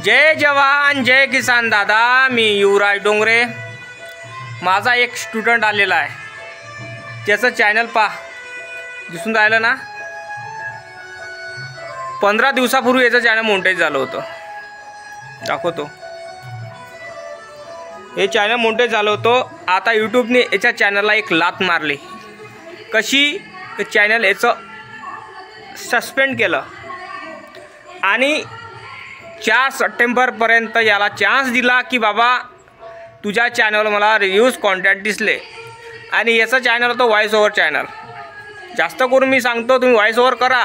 जय जवान जय किसान दादा। मी युवराज डोंगरे। माझा एक स्टुडंट आलेला आहे, त्याचं चॅनल पहा, दिसून राहिलं ना। 15 दिवसापूर्वी याचं चॅनल मोनेटाईज झालं होतं, दाखवतो। हे चॅनल मोनेटाईज झालं होतं। आता यूट्यूबने याच्या चॅनलला एक लात मारली। कशी? चॅनल याचं सस्पेंड केलं आणि 4 सप्टेंबरपर्यंत याला चान्स दिला की बाबा तुझ्या चॅनलवर मला रिव्ह्यूज कॉन्टॅक्ट दिसले। आणि याचं चॅनल होतं व्हॉइस ओव्हर चॅनल। जास्त करून मी सांगतो तुम्ही व्हॉइस ओव्हर करा,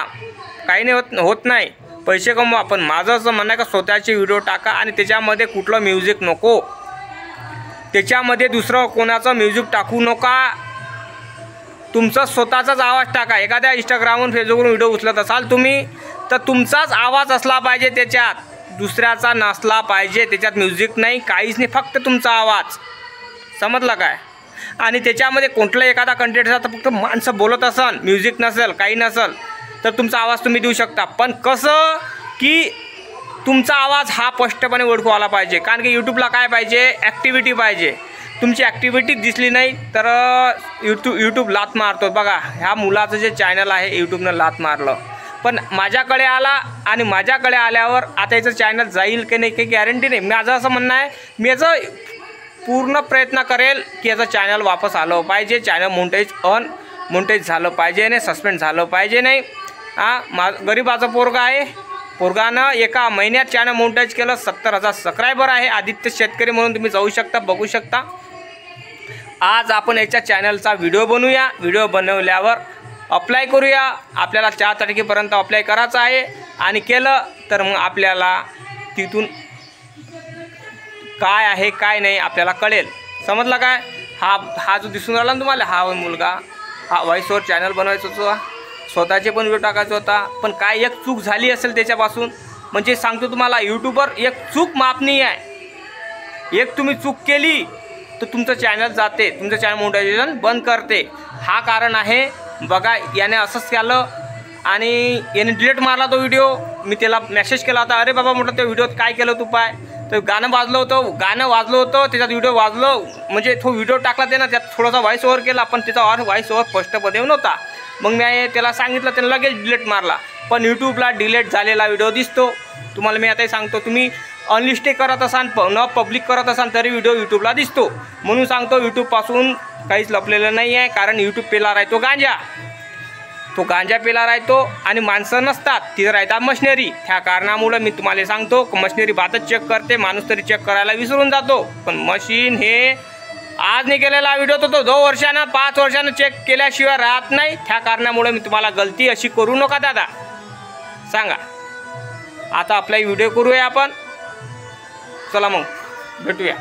काही नाही होत नाही, पैसे कमवा। पण माझं असं म्हणणं आहे का स्वतःचे व्हिडिओ टाका आणि त्याच्यामध्ये कुठलं म्युझिक नको, त्याच्यामध्ये दुसरं कोणाचं म्युझिक टाकू नका। तुमचा स्वतःचाच आवाज टाका। एखाद्या इंस्टाग्रामवरून फेसबुकवरून व्हिडिओ उचलत असाल तुम्ही, तर तुमचाच आवाज असला पाहिजे त्याच्यात, दुसऱ्याचा नसला पाहिजे। त्याच्यात म्युझिक नाही, काहीच नाही, फक्त तुमचा आवाज। समजलं काय? आणि त्याच्यामध्ये कोणतं एखादा कंटेंट असा फक्त माणसं बोलत असन, म्युझिक नसेल, काही नसेल, तर तुमचा आवाज तुम्ही देऊ शकता। पण कसं की तुमचा आवाज हा स्पष्टपणे ओळखू आला पाहिजे। कारण की यूट्यूबला काय पाहिजे? ॲक्टिव्हिटी पाहिजे। तुमची ॲक्टिव्हिटी दिसली नाही तर यूट्यूब लात मारतो। बघा, ह्या मुलाचं जे चॅनल आहे यूट्यूबनं लात मारलं, पण माझ्याकडे आला आणि माझ्याकडे आल्यावर आता याचं चॅनल जाईल की नाही काही गॅरंटी नाही। माझं असं म्हणणं आहे, मी याचं पूर्ण प्रयत्न करेल की याचं चॅनल वापस आलं पाहिजे, चॅनल मोनेटाईज झालं पाहिजे नाही, सस्पेंड झालं पाहिजे नाही। गरीबाचं पोरगा आहे, पोरगानं एका महिन्यात चॅनल मोनेटाईज केलं। 70,000 सबस्क्रायबर आहे। आदित्य शेतकरी म्हणून तुम्ही जाऊ शकता, बघू शकता। आज आपण याच्या चॅनलचा व्हिडिओ बनवूया। व्हिडिओ बनवल्यावर अप्लाय करूया। आपल्याला 4 तारखेपर्यंत अप्लाय करायचं आहे आणि केलं तर मग आपल्याला तिथून काय आहे काय नाही आपल्याला कळेल। समजलं काय? हा जो दिसून राहिला ना तुम्हाला, हा मुलगा, हा व्हॉइस ओव्हर चॅनल बनवायचा होता, स्वतःचे पण व्हिडिओ टाकायचा होता। पण काय एक चूक झाली असेल त्याच्यापासून, म्हणजे सांगतो तुम्हाला, यूट्यूबवर एक चूक माफ नाही आहे। एक तुम्ही चूक केली तर तुमचं चॅनल जाते, तुमचं चॅनल मोनेटायझेशन बंद करते। हा कारण आहे। बघा, याने असंच केलं आणि याने डिलीट मारला तो व्हिडिओ। मी त्याला मेसेज केला होता, अरे बाबा म्हटलं, त्या व्हिडिओत काय केलं तू पाय? तर गाणं वाजलं होतं, त्याच्यात व्हिडिओ वाजलं, म्हणजे तो व्हिडिओ टाकला त्यानं, त्यात थोडासा व्हॉइस ओव्हर केला, पण त्याचा व्हॉइस ओव्हर स्पष्टपणे नव्हता। मग मी त्याला सांगितलं, त्यानं लगेच डिलीट मारला। पण यूट्यूबला डिलीट झालेला व्हिडिओ दिसतो। तुम्हाला मी आताही सांगतो, तुम्ही अनलिस्टेड करत असाल, न पब्लिक करत असाल तरी व्हिडिओ यूट्यूबला दिसतो। म्हणून सांगतो, यूट्यूबपासून काहीच लपलेलं नाही आहे। कारण यूट्यूब पेला राहतो गांजा, तो गांजा पेला राहतो आणि माणसं नसतात, तिथं राहतात मशिनरी। त्या कारणामुळे मी तुम्हाला सांगतो, मशिनरी बातच चेक करते, माणूस तरी चेक करायला विसरून जातो। पण मशीन हे आज नाही केलेला व्हिडिओ तो 2 वर्षानं 5 वर्षानं चेक केल्याशिवाय राहत नाही। त्या कारणामुळे मी तुम्हाला गलती अशी करू नका दादा, सांगा। आता आपला व्हिडिओ करूया आपण, चला मग भेटूया।